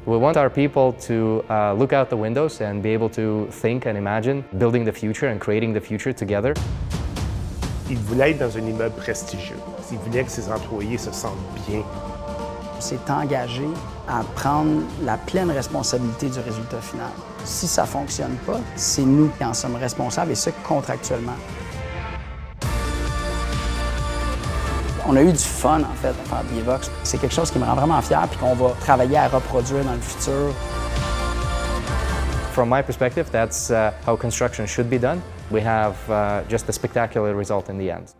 We want our people to look out the windows and be able to think and imagine building the future and creating the future together. Il voulait être dans un immeuble prestigieux. Il voulait que ses employés se sentent bien. On s'est engagé à prendre la pleine responsabilité du résultat final. Si ça ne fonctionne pas, c'est nous qui en sommes responsables, et ce, contractuellement. On a eu du fun, en fait, à faire Bivox. C'est quelque chose qui me rend vraiment fier et qu'on va travailler à reproduire dans le futur. From my perspective, that's how construction should be done. We have just a spectacular result in the end.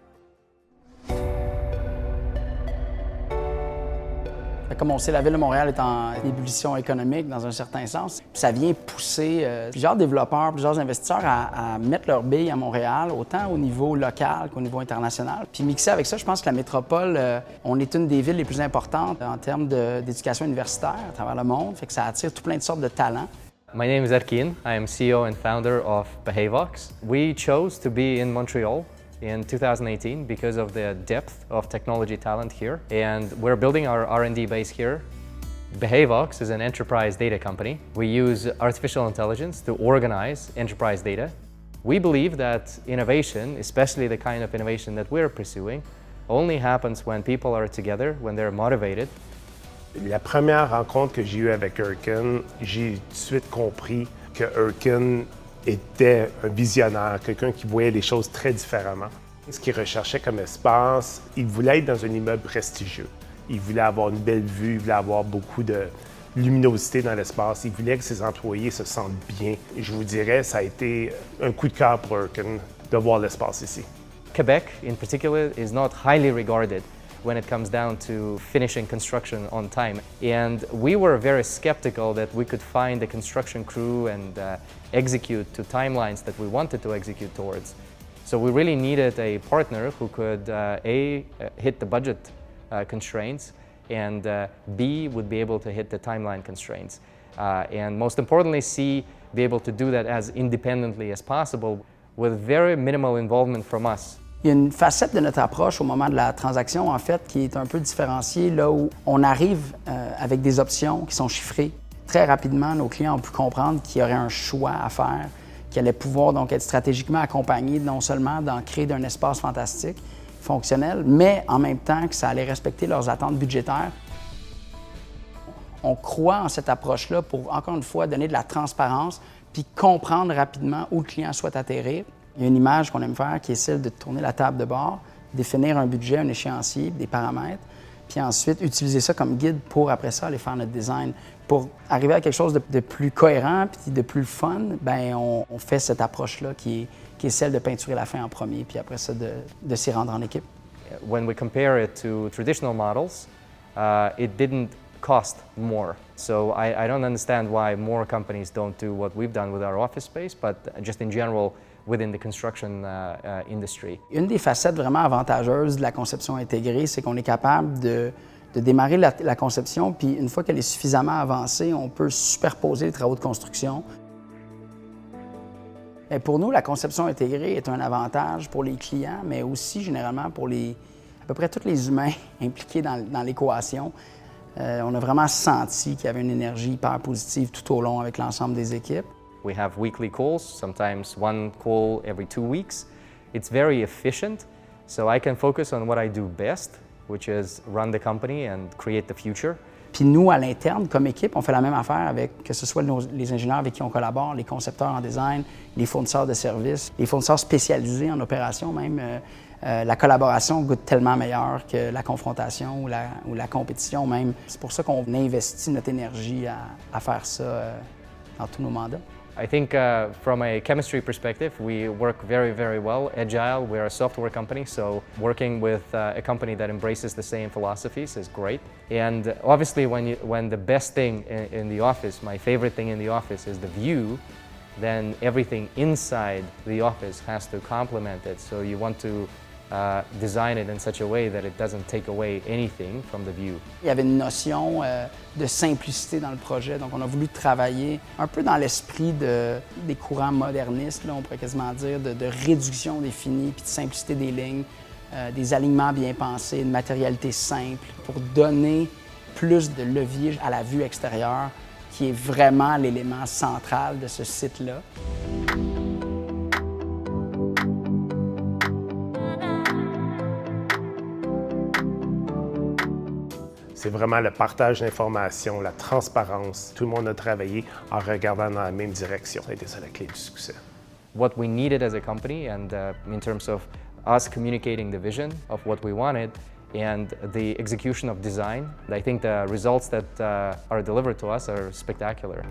Comme on sait, la Ville de Montréal est en ébullition économique dans un certain sens. Ça vient pousser plusieurs développeurs, plusieurs investisseurs à mettre leurs billes à Montréal, autant au niveau local qu'au niveau international. Puis mixé avec ça, je pense que la métropole, on est une des villes les plus importantes en termes d'éducation universitaire à travers le monde, fait que ça attire tout plein de sortes de talents. My name is Erkin. I am CEO and founder of Behavox. We chose to be in Montreal in 2018 because of the depth of technology talent here, and we're building our R&D base here. Behavox is an enterprise data company. We use artificial intelligence to organize enterprise data. We believe that innovation, especially the kind of innovation that we're pursuing, only happens when people are together, when they're motivated. La première rencontre que j'ai eue avec Erkin, j'ai tout de suite compris que Erkin était un visionnaire, quelqu'un qui voyait les choses très différemment. Ce qu'il recherchait comme espace, il voulait être dans un immeuble prestigieux. Il voulait avoir une belle vue, il voulait avoir beaucoup de luminosité dans l'espace. Il voulait que ses employés se sentent bien. Et je vous dirais, ça a été un coup de cœur pour Erkin de voir l'espace ici. Quebec, in particular, is not highly regarded when it comes down to finishing construction on time. And we were very skeptical that we could find the construction crew and execute to timelines that we wanted to execute towards. So we really needed a partner who could hit the budget constraints, and B, would be able to hit the timeline constraints. And most importantly, C, be able to do that as independently as possible with very minimal involvement from us. Il y a une facette de notre approche au moment de la transaction, en fait, qui est un peu différenciée, là où on arrive avec des options qui sont chiffrées. Très rapidement, nos clients ont pu comprendre qu'il y aurait un choix à faire, qu'ils allaient pouvoir donc être stratégiquement accompagnés non seulement dans créer d'un espace fantastique, fonctionnel, mais en même temps que ça allait respecter leurs attentes budgétaires. On croit en cette approche-là pour, encore une fois, donner de la transparence puis comprendre rapidement où le client souhaite atterrir. Il y a une image qu'on aime faire qui est celle de tourner la table de bord, définir un budget, un échéancier, des paramètres, puis ensuite utiliser ça comme guide pour, après ça, aller faire notre design. Pour arriver à quelque chose de plus cohérent puis de plus fun, bien, on fait cette approche-là qui est celle de peinturer la fin en premier, puis après ça, de s'y rendre en équipe. When we compare it to traditional models, it didn't cost more. So I don't understand why more companies don't do what we've done with our office space, but just in general, within the construction industry. Une des facettes vraiment avantageuses de la conception intégrée, c'est qu'on est capable de démarrer la conception, puis une fois qu'elle est suffisamment avancée, on peut superposer les travaux de construction. Et pour nous, la conception intégrée est un avantage pour les clients, mais aussi généralement pour à peu près tous les humains impliqués dans l'équation. On a vraiment senti qu'il y avait une énergie hyper positive tout au long avec l'ensemble des équipes. We have weekly calls, sometimes one call every 2 weeks. It's very efficient, so I can focus on what I do best, which is run the company and create the future. Puis nous, à l'interne, comme équipe, on fait la même affaire avec, que ce soit les ingénieurs avec qui on collabore, les concepteurs en design, les fournisseurs de services, les fournisseurs spécialisés en opération même. La collaboration goûte tellement meilleur que la confrontation ou la compétition même. C'est pour ça qu'on investit notre énergie à faire ça dans tous nos mandats. I think from a chemistry perspective, we work very, very well. Agile, we're a software company, so working with a company that embraces the same philosophies is great. And obviously when the best thing in the office, my favorite thing in the office is the view, then everything inside the office has to complement it. So you want to design it in such a way that it doesn't take away anything from the view. Il y avait une notion de simplicité dans le projet, donc on a voulu travailler un peu dans l'esprit des courants modernistes, là, on pourrait quasiment dire, de réduction des finis puis de simplicité des lignes, des alignements bien pensés, une matérialité simple pour donner plus de levier à la vue extérieure qui est vraiment l'élément central de ce site-là. C'est vraiment le partage d'informations, la transparence. Tout le monde a travaillé en regardant dans la même direction. Ça a été ça la clé du succès. What we needed as a company, and in terms of us communicating the vision of what we wanted and the execution of design, I think the results that are delivered to us are spectacular.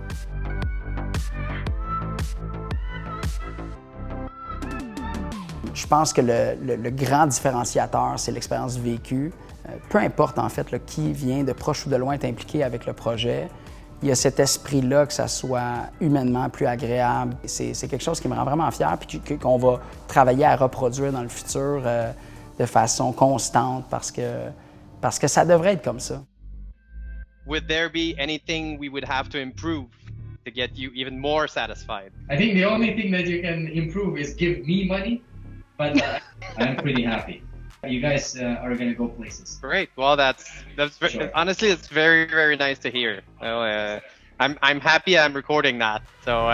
Je pense que le grand différenciateur, c'est l'expérience vécue. Peu importe en fait là, qui vient de proche ou de loin être impliqué avec le projet, il y a cet esprit-là que ça soit humainement plus agréable. C'est quelque chose qui me rend vraiment fier puis qu'on va travailler à reproduire dans le futur de façon constante parce que ça devrait être comme ça. Would there be anything we would have to improve to get you even more satisfied? I think the only thing that you can improve is give me money, but I'm pretty happy. You guys are going to go places. Great. Well, that's Sure. honestly, it's very, very nice to hear. I'm happy I'm recording that. So.